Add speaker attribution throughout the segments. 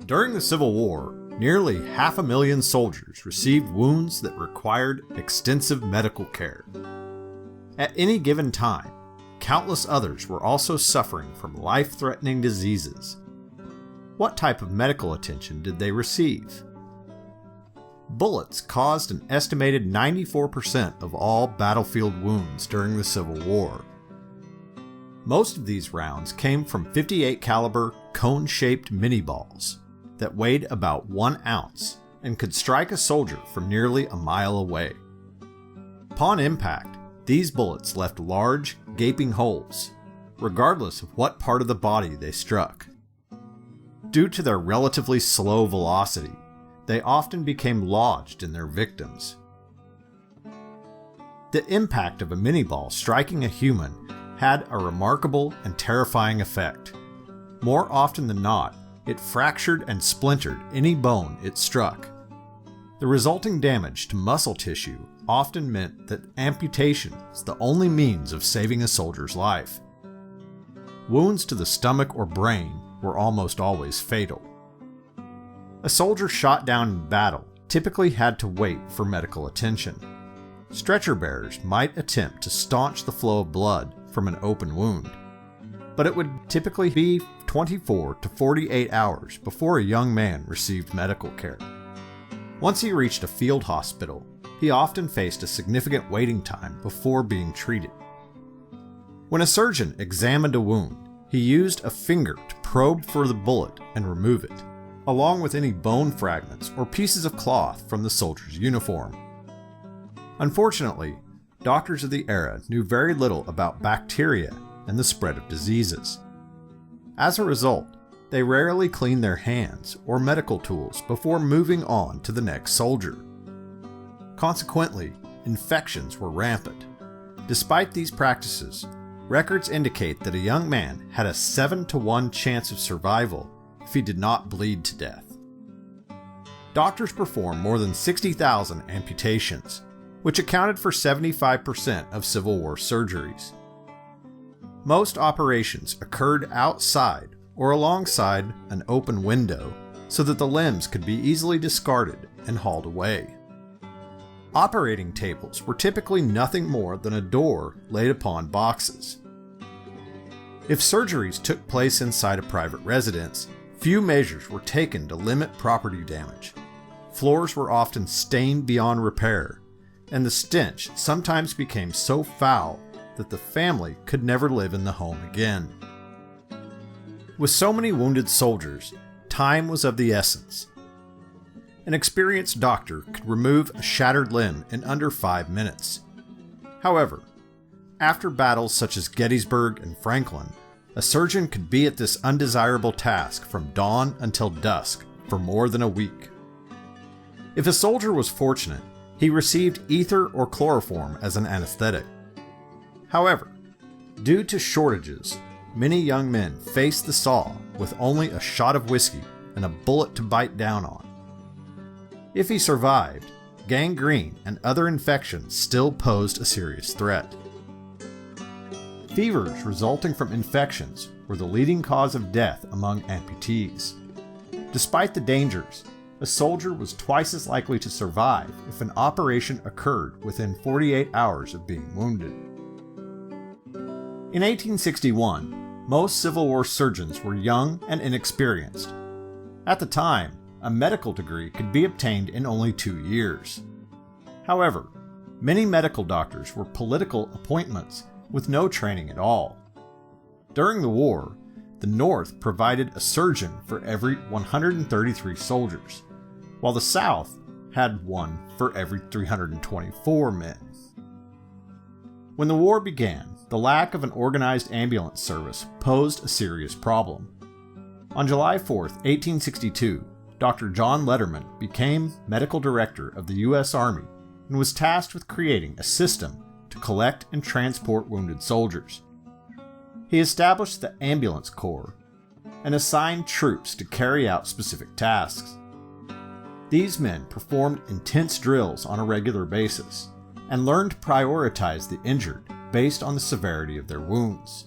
Speaker 1: During the Civil War, nearly 500,000 soldiers received wounds that required extensive medical care. At any given time, countless others were also suffering from life-threatening diseases. What type of medical attention did they receive? Bullets caused an estimated 94% of all battlefield wounds during the Civil War. Most of these rounds came from .58 caliber cone-shaped mini-balls that weighed about 1 ounce and could strike a soldier from nearly a mile away. Upon impact, these bullets left large, gaping holes, regardless of what part of the body they struck. Due to their relatively slow velocity, they often became lodged in their victims. The impact of a mini-ball striking a human had a remarkable and terrifying effect. More often than not, it fractured and splintered any bone it struck. The resulting damage to muscle tissue often meant that amputation was the only means of saving a soldier's life. Wounds to the stomach or brain were almost always fatal. A soldier shot down in battle typically had to wait for medical attention. Stretcher bearers might attempt to staunch the flow of blood from an open wound, but it would typically be 24 to 48 hours before a young man received medical care. Once he reached a field hospital, he often faced a significant waiting time before being treated. When a surgeon examined a wound, he used a finger to probe for the bullet and remove it, along with any bone fragments or pieces of cloth from the soldier's uniform. Unfortunately, doctors of the era knew very little about bacteria and the spread of diseases. As a result, they rarely cleaned their hands or medical tools before moving on to the next soldier. Consequently, infections were rampant. Despite these practices, records indicate that a young man had a 7-to-1 chance of survival if he did not bleed to death. Doctors performed more than 60,000 amputations, which accounted for 75% of Civil War surgeries. Most operations occurred outside or alongside an open window so that the limbs could be easily discarded and hauled away. Operating tables were typically nothing more than a door laid upon boxes. If surgeries took place inside a private residence, few measures were taken to limit property damage. Floors were often stained beyond repair, and the stench sometimes became so foul that the family could never live in the home again. With so many wounded soldiers, time was of the essence. An experienced doctor could remove a shattered limb in under 5 minutes. However, after battles such as Gettysburg and Franklin, a surgeon could be at this undesirable task from dawn until dusk for more than a week. If a soldier was fortunate, he received ether or chloroform as an anesthetic. However, due to shortages, many young men faced the saw with only a shot of whiskey and a bullet to bite down on. If he survived, gangrene and other infections still posed a serious threat. Fevers resulting from infections were the leading cause of death among amputees. Despite the dangers, a soldier was twice as likely to survive if an operation occurred within 48 hours of being wounded. In 1861, most Civil War surgeons were young and inexperienced. At the time, a medical degree could be obtained in only 2 years. However, many medical doctors were political appointments with no training at all. During the war, the North provided a surgeon for every 133 soldiers, while the South had one for every 324 men. When the war began, the lack of an organized ambulance service posed a serious problem. On July 4, 1862, Dr. John Letterman became medical director of the U.S. Army and was tasked with creating a system to collect and transport wounded soldiers. He established the Ambulance Corps and assigned troops to carry out specific tasks. These men performed intense drills on a regular basis and learned to prioritize the injured based on the severity of their wounds.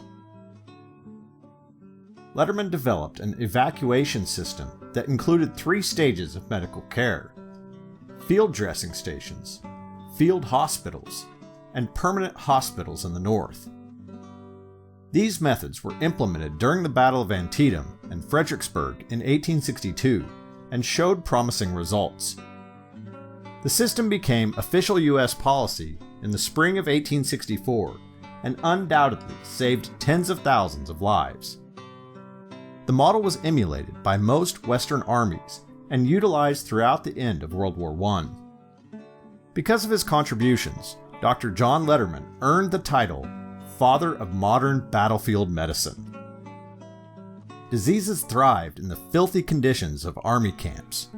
Speaker 1: Letterman developed an evacuation system that included 3 stages of medical care: field dressing stations, field hospitals, and permanent hospitals in the north. These methods were implemented during the Battle of Antietam and Fredericksburg in 1862 and showed promising results. The system became official U.S. policy in the spring of 1864 and undoubtedly saved tens of thousands of lives. The model was emulated by most Western armies and utilized throughout the end of World War I. Because of his contributions, Dr. John Letterman earned the title Father of Modern Battlefield Medicine. Diseases thrived in the filthy conditions of army camps,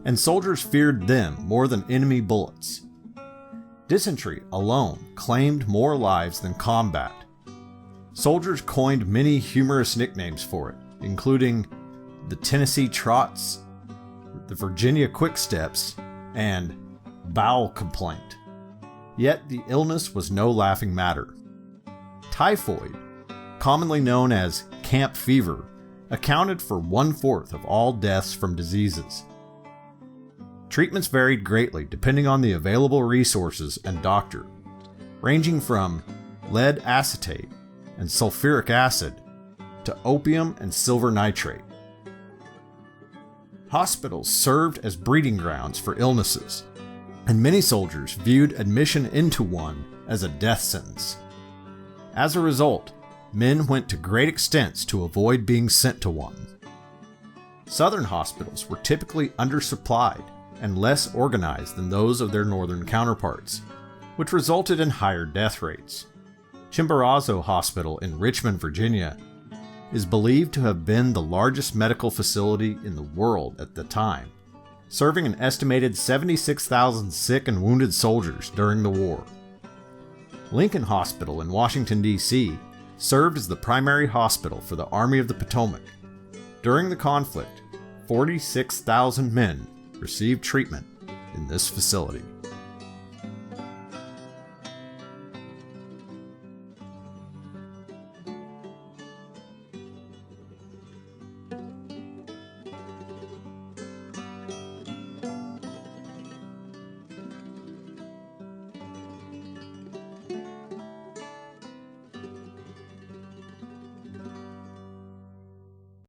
Speaker 1: and soldiers feared them more than enemy bullets. Dysentery alone claimed more lives than combat. Soldiers coined many humorous nicknames for it, including the Tennessee Trots, the Virginia Quicksteps, and bowel complaint. Yet the illness was no laughing matter. Typhoid, commonly known as camp fever, accounted for 1/4 of all deaths from diseases. Treatments varied greatly depending on the available resources and doctor, ranging from lead acetate and sulfuric acid to opium and silver nitrate. Hospitals served as breeding grounds for illnesses, and many soldiers viewed admission into one as a death sentence. As a result, men went to great extents to avoid being sent to one. Southern hospitals were typically undersupplied and less organized than those of their northern counterparts, which resulted in higher death rates. Chimborazo Hospital in Richmond, Virginia, is believed to have been the largest medical facility in the world at the time, serving an estimated 76,000 sick and wounded soldiers during the war. Lincoln Hospital in Washington, D.C. served as the primary hospital for the Army of the Potomac. During the conflict, 46,000 men received treatment in this facility.